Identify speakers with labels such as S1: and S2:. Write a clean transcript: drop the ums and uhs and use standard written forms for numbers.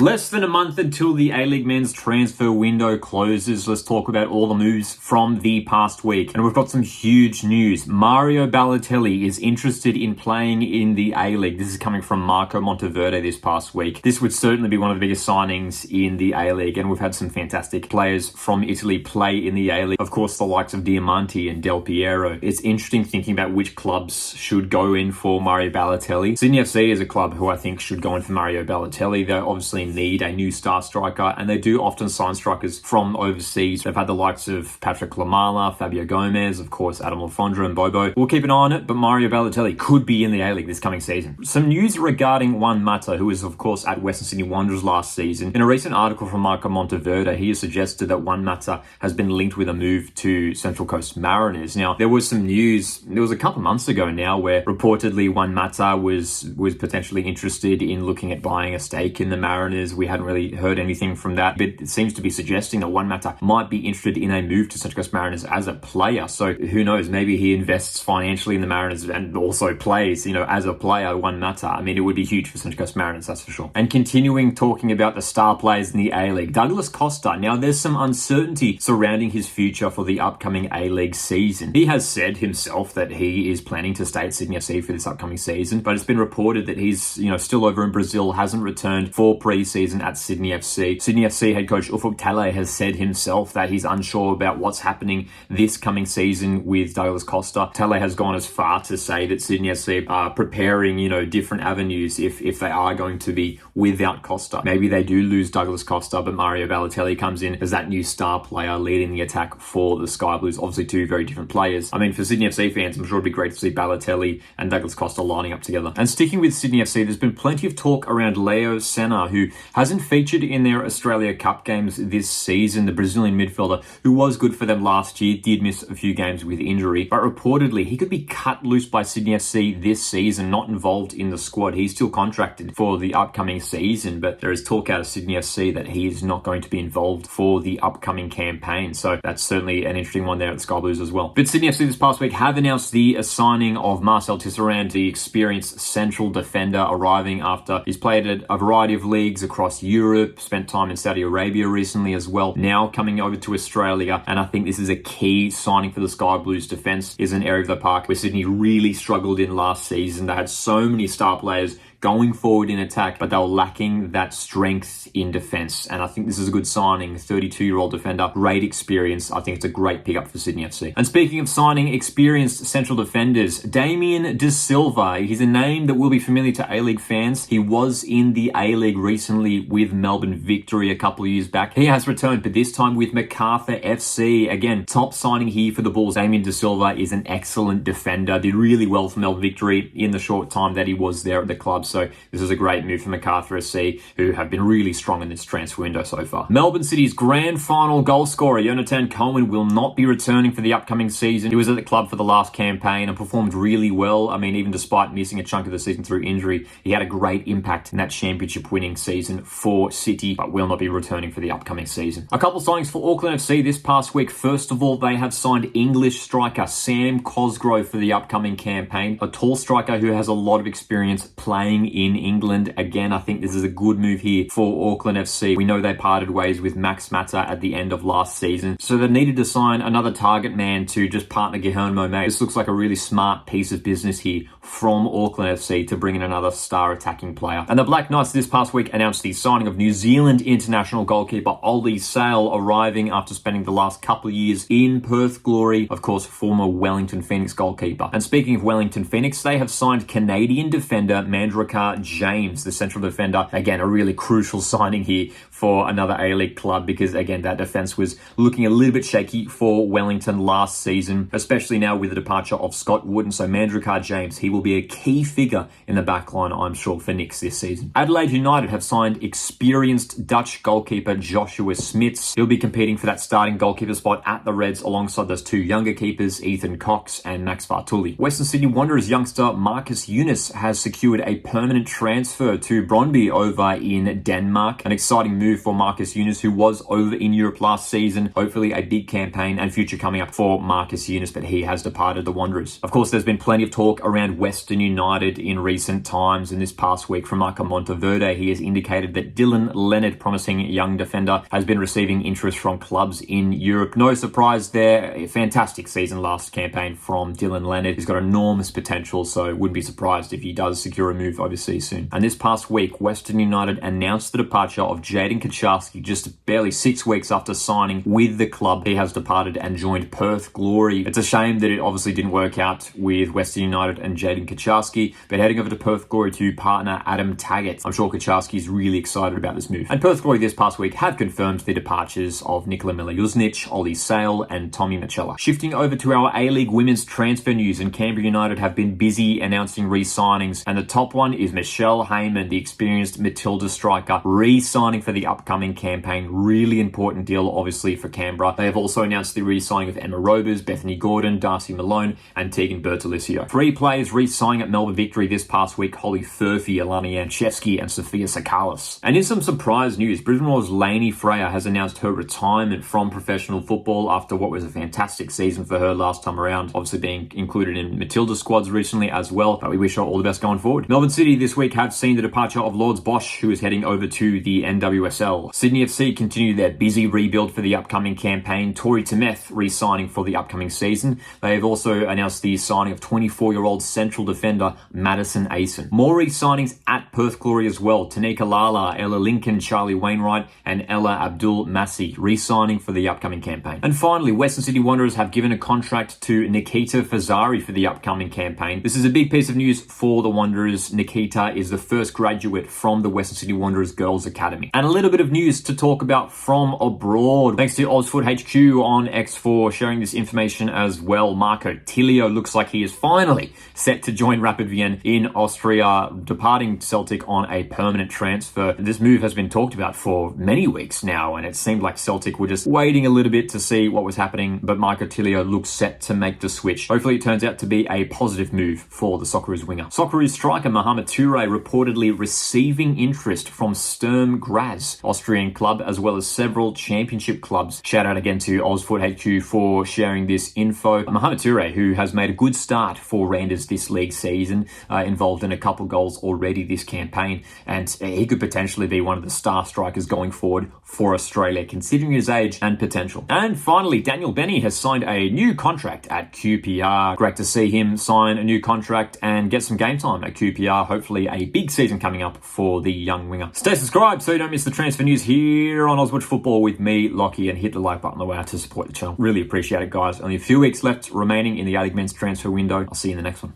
S1: Less than a month until the A-League men's transfer window closes. Let's talk about all the moves from the past week. And we've got some huge news. Mario Balotelli is interested in playing in the A-League. This is coming from Marco Monteverde this past week. This would certainly be one of the biggest signings in the A-League. And we've had some fantastic players from Italy play in the A-League. Of course, the likes of Diamanti and Del Piero. It's interesting thinking about which clubs should go in for Mario Balotelli. Sydney FC is a club who I think should go in for Mario Balotelli. They're obviously need a new star striker, and they do often sign strikers from overseas. They've had the likes of Patrick Lamala, Fabio Gomez, of course Adam Lafondra and Bobo. We'll keep an eye on it, but Mario Balotelli could be in the A-League this coming season. Some news regarding Juan Mata, who was of course at Western Sydney Wanderers last season. In a recent article from Marco Monteverde, he has suggested that Juan Mata has been linked with a move to Central Coast Mariners. Now, there was some news, it was a couple months ago now, where reportedly Juan Mata was potentially interested in looking at buying a stake in the Mariners. We hadn't really heard anything from that, but it seems to be suggesting that Juan Mata might be interested in a move to Central Coast Mariners as a player. So who knows, maybe he invests financially in the Mariners and also plays, as a player, Juan Mata. I mean, it would be huge for Central Coast Mariners, that's for sure. And continuing talking about the star players in the A-League, Douglas Costa. Now, there's some uncertainty surrounding his future for the upcoming A-League season. He has said himself that he is planning to stay at Sydney FC for this upcoming season, but it's been reported that he's, still over in Brazil, hasn't returned for pre-season at Sydney FC. Sydney FC head coach Tele has said himself that he's unsure about what's happening this coming season with Douglas Costa. Tele has gone as far to say that Sydney FC are preparing, different avenues if they are going to be without Costa. Maybe they do lose Douglas Costa, but Mario Balotelli comes in as that new star player leading the attack for the Sky Blues. Obviously two very different players. I mean, for Sydney FC fans, I'm sure it'd be great to see Balotelli and Douglas Costa lining up together. And sticking with Sydney FC, there's been plenty of talk around Leo Senna, who hasn't featured in their Australia Cup games this season. The Brazilian midfielder, who was good for them last year, did miss a few games with injury, but reportedly he could be cut loose by Sydney FC this season, not involved in the squad. He's still contracted for the upcoming season, but there is talk out of Sydney FC that he is not going to be involved for the upcoming campaign. So that's certainly an interesting one there at the Sky Blues as well. But Sydney FC this past week have announced the signing of Marcel Tisserand, the experienced central defender, arriving after he's played at a variety of leagues across Europe, spent time in Saudi Arabia recently as well, now coming over to Australia. And I think this is a key signing for the Sky Blues. Defence is an area of the park where Sydney really struggled in last season. They had so many star players going forward in attack, but they were lacking that strength in defence. And I think this is a good signing. 32-year-old defender, great experience. I think it's a great pickup for Sydney FC. And speaking of signing experienced central defenders, Damien De Silva, he's a name that will be familiar to A-League fans. He was in the A-League recently with Melbourne Victory a couple of years back. He has returned, but this time with Macarthur FC. Again, top signing here for the Bulls. Damien De Silva is an excellent defender, did really well for Melbourne Victory in the short time that he was there at the club. So this is a great move for Macarthur FC, who have been really strong in this transfer window so far. Melbourne City's grand final goal scorer, Jonathan Cohen, will not be returning for the upcoming season. He was at the club for the last campaign and performed really well. I mean, even despite missing a chunk of the season through injury, he had a great impact in that championship winning season for City, but will not be returning for the upcoming season. A couple of signings for Auckland FC this past week. First of all, they have signed English striker Sam Cosgrove for the upcoming campaign, a tall striker who has a lot of experience playing in England. Again, I think this is a good move here for Auckland FC. We know they parted ways with Max Mata at the end of last season, so they needed to sign another target man to just partner Guillermo May. This looks like a really smart piece of business here from Auckland FC to bring in another star attacking player. And the Black Knights this past week announced the signing of New Zealand international goalkeeper Ollie Sale, arriving after spending the last couple of years in Perth Glory, of course, former Wellington Phoenix goalkeeper. And speaking of Wellington Phoenix, they have signed Canadian defender Mandrakar James, the central defender. Again, a really crucial signing here for another A-League club, because again, that defense was looking a little bit shaky for Wellington last season, especially now with the departure of Scott Wood. And so Mandrakar James, he will be a key figure in the back line, I'm sure, for Knicks this season. Adelaide United have signed experienced Dutch goalkeeper Joshua Smits. He'll be competing for that starting goalkeeper spot at the Reds alongside those two younger keepers, Ethan Cox and Max Vartuli. Western Sydney Wanderers youngster Marcus Younis has secured a permanent permanent transfer to Brøndby over in Denmark. An exciting move for Marcus Younes, who was over in Europe last season. Hopefully a big campaign and future coming up for Marcus Younes, but he has departed the Wanderers. Of course, there's been plenty of talk around Western United in recent times. In this past week from Michael Monteverde, he has indicated that Dylan Leonard, promising young defender, has been receiving interest from clubs in Europe. No surprise there. A fantastic season last campaign from Dylan Leonard. He's got enormous potential, so wouldn't be surprised if he does secure a move overseas soon. And this past week, Western United announced the departure of Jayden Kaczarski just barely 6 weeks after signing with the club. He has departed and joined Perth Glory. It's a shame that it obviously didn't work out with Western United and Jayden Kaczarski, but heading over to Perth Glory to partner Adam Taggart. I'm sure Kaczarski is really excited about this move. And Perth Glory this past week have confirmed the departures of Nikola Miljuznic, Ollie Sale and Tommy Machella. Shifting over to our A-League women's transfer news, and Canberra United have been busy announcing re-signings, and the top one is Michelle Heyman, the experienced Matilda striker, re-signing for the upcoming campaign. Really important deal, obviously, for Canberra. They have also announced the re-signing of Emma Robers, Bethany Gordon, Darcy Malone, and Tegan Bertolicio. 3 players re-signing at Melbourne Victory this past week: Holly Furphy, Alana Janchevski, and Sophia Sakalis. And in some surprise news, Brisbane Roar's Lainey Freya has announced her retirement from professional football after what was a fantastic season for her last time around, obviously being included in Matilda squads recently as well, but we wish her all the best going forward. Melbourne City this week have seen the departure of Lords Bosch, who is heading over to the NWSL. Sydney FC continue their busy rebuild for the upcoming campaign. Tori Temeth re-signing for the upcoming season. They have also announced the signing of 24-year-old central defender Madison Asen. More re-signings at Perth Glory as well. Tanika Lala, Ella Lincoln, Charlie Wainwright, and Ella Abdul Massi re-signing for the upcoming campaign. And finally, Western Sydney Wanderers have given a contract to Nikita Fazari for the upcoming campaign. This is a big piece of news for the Wanderers. Nikita is the first graduate from the Western Sydney Wanderers Girls Academy. And a little bit of news to talk about from abroad. Thanks to AusFootHQ on X4 sharing this information as well. Marco Tilio looks like he is finally set to join Rapid Vienna in Austria, departing Celtic on a permanent transfer. This move has been talked about for many weeks now, and it seemed like Celtic were just waiting a little bit to see what was happening, but Marco Tilio looks set to make the switch. Hopefully it turns out to be a positive move for the Socceroos winger. Socceroos striker Mohamed Toure reportedly receiving interest from Sturm Graz, Austrian club, as well as several championship clubs. Shout out again to AusFootHQ for sharing this info. Mohamed Toure, who has made a good start for Randers this league season, involved in a couple goals already this campaign, and he could potentially be one of the star strikers going forward for Australia, considering his age and potential. And finally, Daniel Benny has signed a new contract at QPR. Great to see him sign a new contract and get some game time at QPR. Hopefully a big season coming up for the young winger. Stay subscribed so you don't miss the transfer news here on Watch Football with me, Lockie, and hit the like button on the way out to support the channel. Really appreciate it, guys. Only a few weeks left remaining in the A-League men's transfer window. I'll see you in the next one.